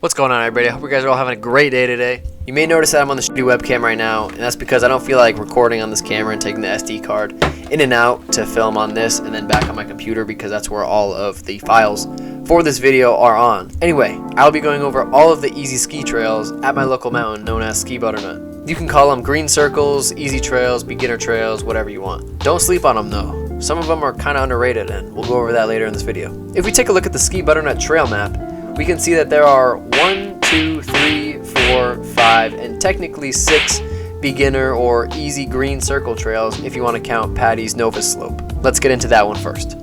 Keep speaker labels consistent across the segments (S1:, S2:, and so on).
S1: What's going on, everybody? I hope you guys are all having a great day today. You may notice that I'm on the shitty webcam right now, and that's because I don't feel like recording on this camera and taking the SD card in and out to film on this and then back on my computer, because that's where all of the files for this video are on. Anyway, I'll be going over all of the easy ski trails at my local mountain known as Ski Butternut. You can call them green circles, easy trails, beginner trails, whatever you want. Don't sleep on them though. Some of them are kind of underrated, and we'll go over that later in this video. If we take a look at the Ski Butternut trail map, we can see that there are 1, 2, 3, 4, 5, and technically 6 beginner or easy green circle trails if you want to count Paddy's Nova Slope. Let's get into that one first. Hey,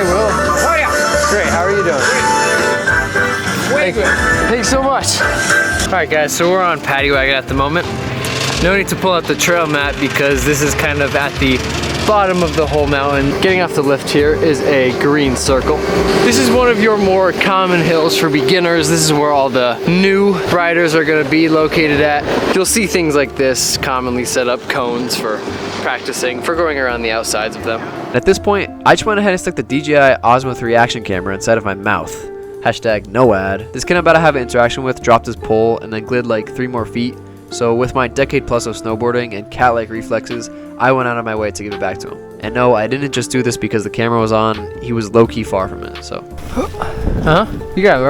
S1: Will.
S2: Oh yeah.
S1: Great, how are you doing?
S2: Way good.
S1: Thanks so much. Alright guys, so we're on Paddy Wagon at the moment. No need to pull out the trail map because this is kind of at the bottom of the whole mountain. Getting off the lift here is a green circle. This is one of your more common hills for beginners. This is where all the new riders are going to be located at. You'll see things like this commonly set up cones for practicing, for going around the outsides of them. At this point, I just went ahead and stuck the DJI Osmo 3 action camera inside of my mouth. Hashtag no ad. This kid I'm about to have an interaction with dropped his pole and then glid like 3 more feet. So with my decade plus of snowboarding and cat-like reflexes, I went out of my way to give it back to him. And no, I didn't just do this because the camera was on. He was low-key far from it, so. Huh? You got it,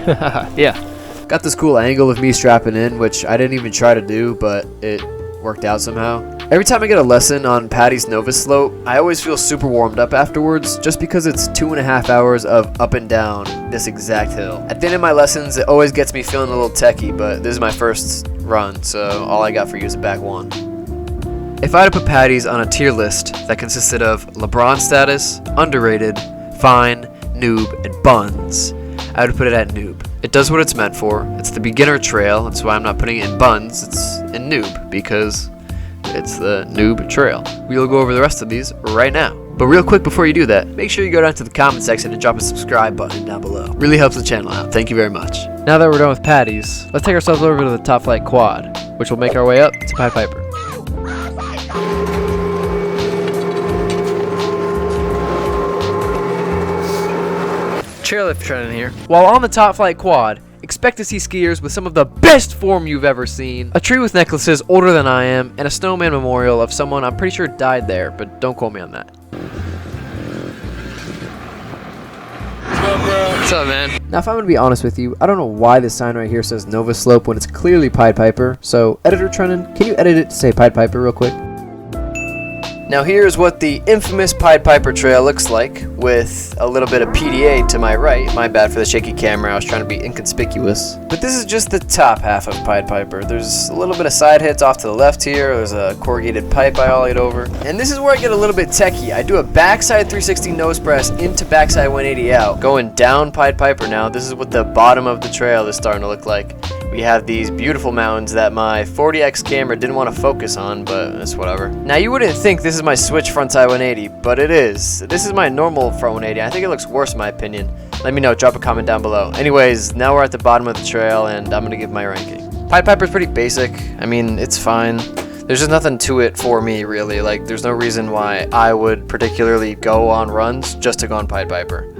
S1: bro. Yeah. Got this cool angle of me strapping in, which I didn't even try to do, but it worked out somehow. Every time I get a lesson on Paddy's Nova Slope, I always feel super warmed up afterwards, just because it's 2.5 hours of up and down this exact hill. At the end of my lessons, it always gets me feeling a little techie, but this is my first run, so all I got for you is a back one. If I had to put Paddy's on a tier list that consisted of LeBron status, underrated, fine, noob, and buns, I would put it at noob. It does what it's meant for. It's the beginner trail. That's why I'm not putting it in buns. It's in noob because it's the noob trail. We'll go over the rest of these right now. But real quick before you do that, make sure you go down to the comment section and drop a subscribe button down below. Really helps the channel out. Thank you very much. Now that we're done with Paddy's, let's take ourselves over to the Top Flight Quad, which will make our way up to Pied Piper. Chairlift trending here. While on the Top Flight Quad, expect to see skiers with some of the best form you've ever seen. A tree with necklaces older than I am, and a snowman memorial of someone I'm pretty sure died there, but don't quote me on that. What's up, man? Now, if I'm gonna be honest with you, I don't know why this sign right here says Nova Slope when it's clearly Pied Piper. So, editor Trennan, can you edit it to say Pied Piper real quick? Now here's what the infamous Pied Piper trail looks like, with a little bit of PDA to my right. My bad for the shaky camera, I was trying to be inconspicuous. But this is just the top half of Pied Piper. There's a little bit of side hits off to the left here. There's a corrugated pipe I ollied over. And this is where I get a little bit techie. I do a backside 360 nose press into backside 180 out. Going down Pied Piper now, this is what the bottom of the trail is starting to look like. We have these beautiful mountains that my 40x camera didn't want to focus on, but it's whatever. Now you wouldn't think this is my switch frontside 180, but it is. This is my normal front 180. I think it looks worse in my opinion. Let me know, drop a comment down below. Anyways, now we're at the bottom of the trail and I'm gonna give my ranking. Pied Piper's pretty basic. I mean, it's fine. There's just nothing to it for me really. Like, there's no reason why I would particularly go on runs just to go on Pied Piper.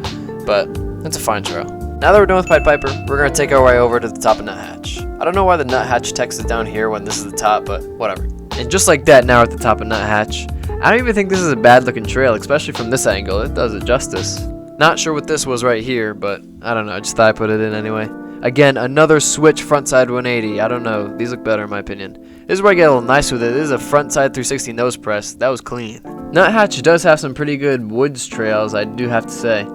S1: But it's a fine trail. Now that we're done with Pied Piper, we're going to take our way over to the top of Nuthatch. I don't know why the Nuthatch text is down here when this is the top, but whatever. And just like that, now we're at the top of Nuthatch. I don't even think this is a bad looking trail, especially from this angle. It does it justice. Not sure what this was right here, but I don't know. I just thought I put it in anyway. Again, another switch frontside 180. I don't know. These look better in my opinion. This is where I get a little nice with it. This is a frontside 360 nose press. That was clean. Nuthatch does have some pretty good woods trails, I do have to say.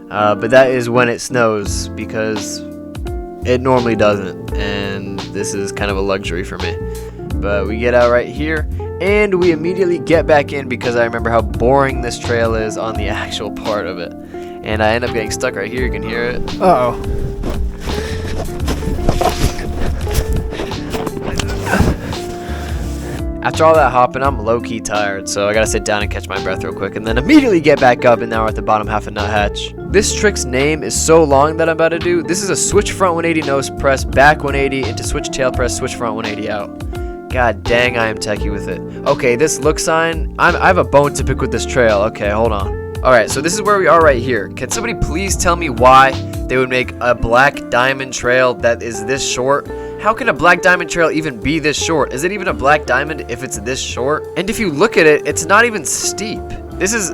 S1: But that is when it snows, because it normally doesn't, and this is kind of a luxury for me. But we get out right here, and we immediately get back in because I remember how boring this trail is on the actual part of it. And I end up getting stuck right here, you can hear it. Uh-oh. After all that hopping, I'm low-key tired, so I gotta sit down and catch my breath real quick, and then immediately get back up, and now we're at the bottom half of Nuthatch. This trick's name is so long that I'm about to do. This is a switch front 180 nose press, back 180, into switch tail press, switch front 180 out. God dang, I am techie with it. Okay, this look sign, I have a bone to pick with this trail. Okay, hold on. Alright, so this is where we are right here. Can somebody please tell me why they would make a black diamond trail that is this short? How can a black diamond trail even be this short? Is it even a black diamond if it's this short? And if you look at it, it's not even steep. This is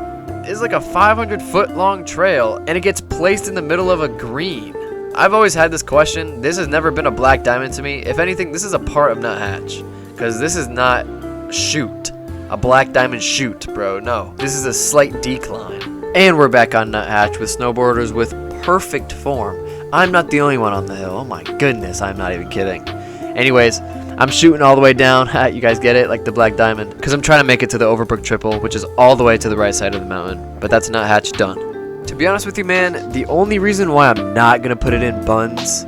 S1: like a 500-foot long trail, and it gets placed in the middle of a green. I've always had this question. This has never been a black diamond to me. If anything, this is a part of nuthatch, because this is not shoot. A black diamond chute, bro. No, this is a slight decline. And we're back on nuthatch with snowboarders with perfect form. I'm not the only one on the hill. Oh my goodness, I'm not even kidding. Anyways, I'm shooting all the way down. You guys get it? Like the black diamond. Because I'm trying to make it to the Overbrook Triple, which is all the way to the right side of the mountain. But that's nuthatch done. To be honest with you, man, the only reason why I'm not going to put it in buns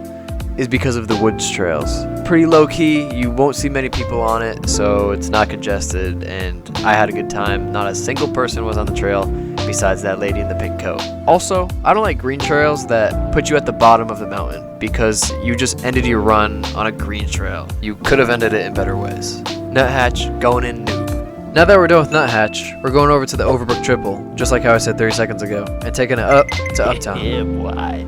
S1: is because of the woods trails. Pretty low key, you won't see many people on it, so it's not congested, and I had a good time. Not a single person was on the trail besides that lady in the pink coat. Also, I don't like green trails that put you at the bottom of the mountain because you just ended your run on a green trail. You could have ended it in better ways. Nuthatch going in noob. Now that we're done with nuthatch, we're going over to the Overbrook Triple, just like how I said 30 seconds ago, and taking it up to Uptown.
S2: Yeah, boy.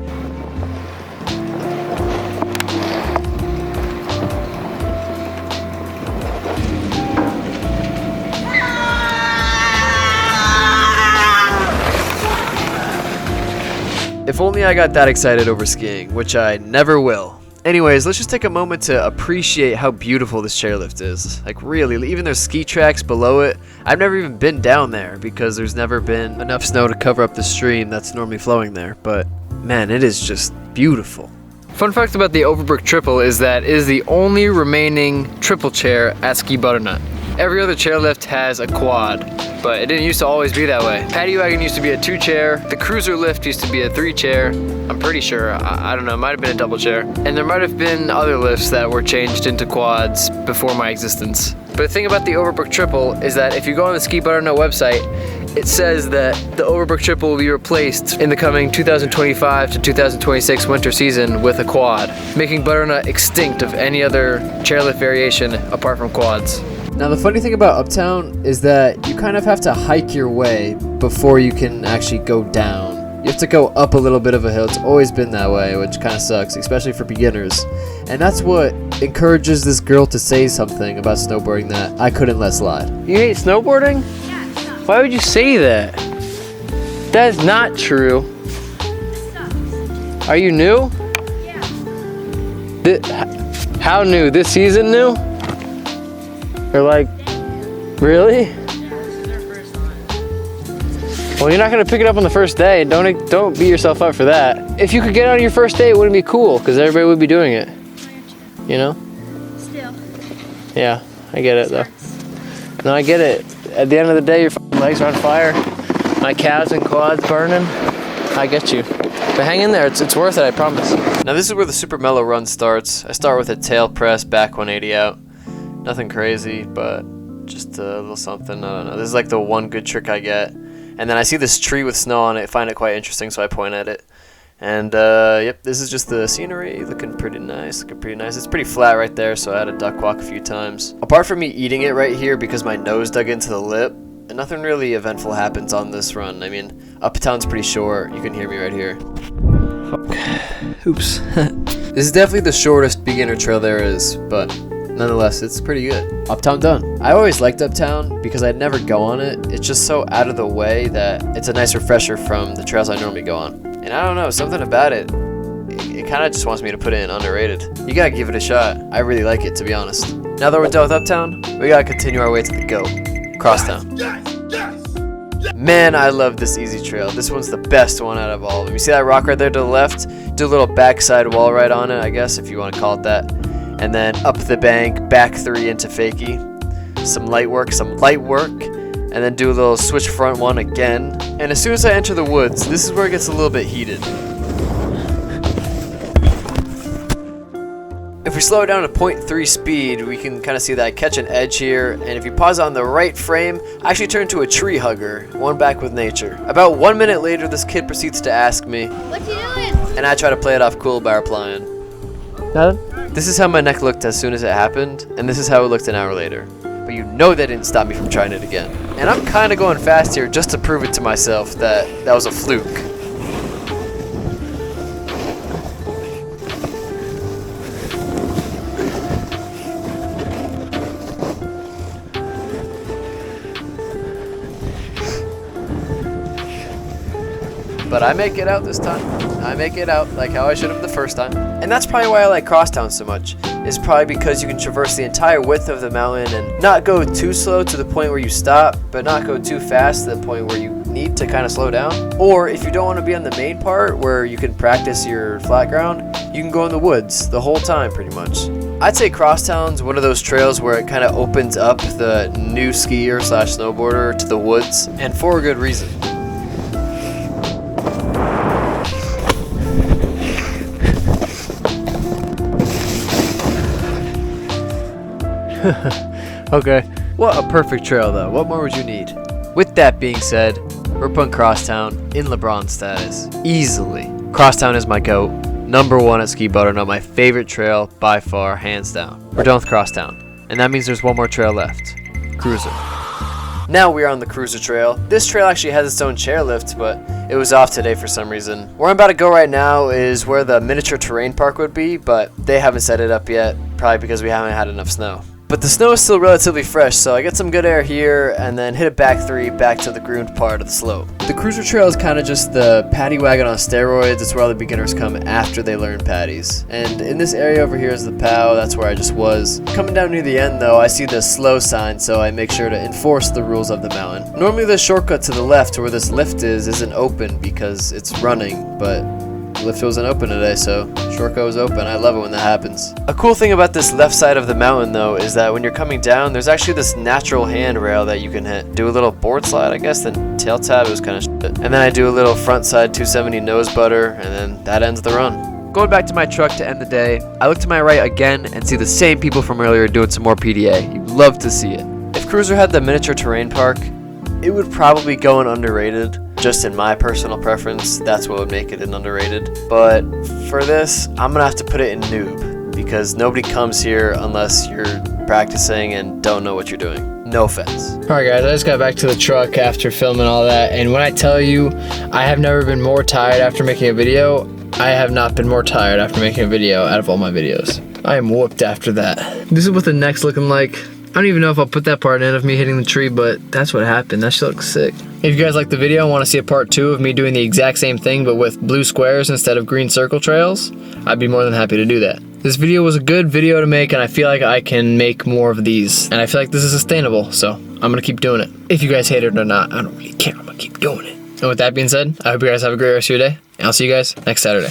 S1: If only I got that excited over skiing, which I never will. Anyways, let's just take a moment to appreciate how beautiful this chairlift is. Like really, even there's ski tracks below it. I've never even been down there because there's never been enough snow to cover up the stream that's normally flowing there. But man, it is just beautiful. Fun fact about the Overbrook Triple is that it is the only remaining triple chair at Ski Butternut. Every other chairlift has a quad, but it didn't used to always be that way. Paddy wagon used to be a 2-chair. The cruiser lift used to be a 3-chair. I'm pretty sure. I don't know. It might have been a double chair. And there might have been other lifts that were changed into quads before my existence. But the thing about the Overbrook Triple is that if you go on the Ski Butternut website, it says that the Overbrook Triple will be replaced in the coming 2025 to 2026 winter season with a quad, making Butternut extinct of any other chairlift variation apart from quads.
S3: Now the funny thing about Uptown is that you kind of have to hike your way before you can actually go down. You have to go up a little bit of a hill. It's always been that way, which kind of sucks, especially for beginners. And that's what encourages this girl to say something about snowboarding that I couldn't let slide.
S1: You hate snowboarding?
S4: Yeah, it sucks.
S1: Why would you say that? That is not true.
S4: It sucks.
S1: Are you new?
S4: Yeah.
S1: How new? This season new? Or like, really?
S4: Yeah, this is our first time.
S1: Well, you're not gonna pick it up on the first day. Don't beat yourself up for that. If you could get it on your first day, it wouldn't be cool, because everybody would be doing it. You know?
S4: Still.
S1: Yeah, I get it though.
S4: Sucks.
S1: No, I get it. At the end of the day, your fucking legs are on fire. My calves and quads burning. I get you. But hang in there, it's worth it, I promise. Now this is where the super mellow run starts. I start with a tail press, back 180 out. Nothing crazy, but just a little something. I don't know. This is like the one good trick I get. And then I see this tree with snow on it, find it quite interesting, so I point at it. And yep, this is just the scenery, looking pretty nice. It's pretty flat right there, so I had to duck walk a few times. Apart from me eating it right here because my nose dug into the lip, nothing really eventful happens on this run. I mean, Uptown's pretty short. You can hear me right here. Oops. This is definitely the shortest beginner trail there is, but nonetheless, it's pretty good. Uptown done. I always liked Uptown because I'd never go on it. It's just so out of the way that it's a nice refresher from the trails I normally go on. And I don't know, something about it kind of just wants me to put it in underrated. You gotta give it a shot. I really like it, to be honest. Now that we're done with Uptown, we gotta continue our way to the go. Crosstown. Man, I love this easy trail. This one's the best one out of all of them. You see that rock right there to the left? Do a little backside wall ride on it, I guess, if you want to call it that. And then up the bank, back 3 into fakie. Some light work, and then do a little switch front one again. And as soon as I enter the woods, this is where it gets a little bit heated. If we slow it down to 0.3 speed, we can kind of see that I catch an edge here, and if you pause on the right frame, I actually turn to a tree hugger, one back with nature. About 1 minute later, this kid proceeds to ask me,
S4: What you doing?
S1: and I try to play it off cool by replying, nothing. This is how my neck looked as soon as it happened, and this is how it looked an hour later. But you know that didn't stop me from trying it again. And I'm kind of going fast here just to prove it to myself that that was a fluke. But I make it out this time. I make it out like how I should have the first time. And that's probably why I like crosstown so much. It's probably because you can traverse the entire width of the mountain and not go too slow to the point where you stop, but not go too fast to the point where you need to kind of slow down. Or if you don't want to be on the main part where you can practice your flat ground, you can go in the woods the whole time pretty much. I'd say crosstown's one of those trails where it kind of opens up the new skier / snowboarder to the woods, and for a good reason. Okay, what a perfect trail though. What more would you need? With that being said, we're putting crosstown in LeBron status. Easily. Crosstown is my GOAT. #1 at Ski Butternut, my favorite trail by far, hands down. We're done with crosstown. And that means there's one more trail left. Cruiser. Now we are on the Cruiser Trail. This trail actually has its own chairlift, but it was off today for some reason. Where I'm about to go right now is where the miniature terrain park would be, but they haven't set it up yet, probably because we haven't had enough snow. But the snow is still relatively fresh, so I get some good air here and then hit a back 3 back to the groomed part of the slope. The Cruiser Trail is kind of just the paddy wagon on steroids. It's where all the beginners come after they learn paddies. And in this area over here is the POW, that's where I just was. Coming down near the end though, I see the slow sign, so I make sure to enforce the rules of the mountain. Normally the shortcut to the left where this lift isn't open because it's running, but the lift wasn't open today, so shortcut was open. I love it when that happens. A cool thing about this left side of the mountain though is that when you're coming down, there's actually this natural handrail that you can hit. Do a little board slide, I guess, then tail tab. It was kind of shit. And then I do a little front side 270 nose butter, and then that ends the run. Going back to my truck to end the day, I look to my right again and see the same people from earlier doing some more PDA. You'd love to see it. If Cruiser had the miniature terrain park, it would probably go in underrated. Just in my personal preference, that's what would make it an underrated. But for this, I'm gonna have to put it in noob because nobody comes here unless you're practicing and don't know what you're doing. No offense.
S3: Alright guys, I just got back to the truck after filming all that, and when I tell you I have never been more tired after making a video, I have not been more tired after making a video out of all my videos. I am whooped after that. This is what the neck's looking like. I don't even know if I'll put that part in of me hitting the tree, but that's what happened. That shit looks sick. If you guys like the video and want to see a part 2 of me doing the exact same thing but with blue squares instead of green circle trails, I'd be more than happy to do that. This video was a good video to make, and I feel like I can make more of these. And I feel like this is sustainable, so I'm going to keep doing it. If you guys hate it or not, I don't really care. I'm going to keep doing it. And with that being said, I hope you guys have a great rest of your day, and I'll see you guys next Saturday.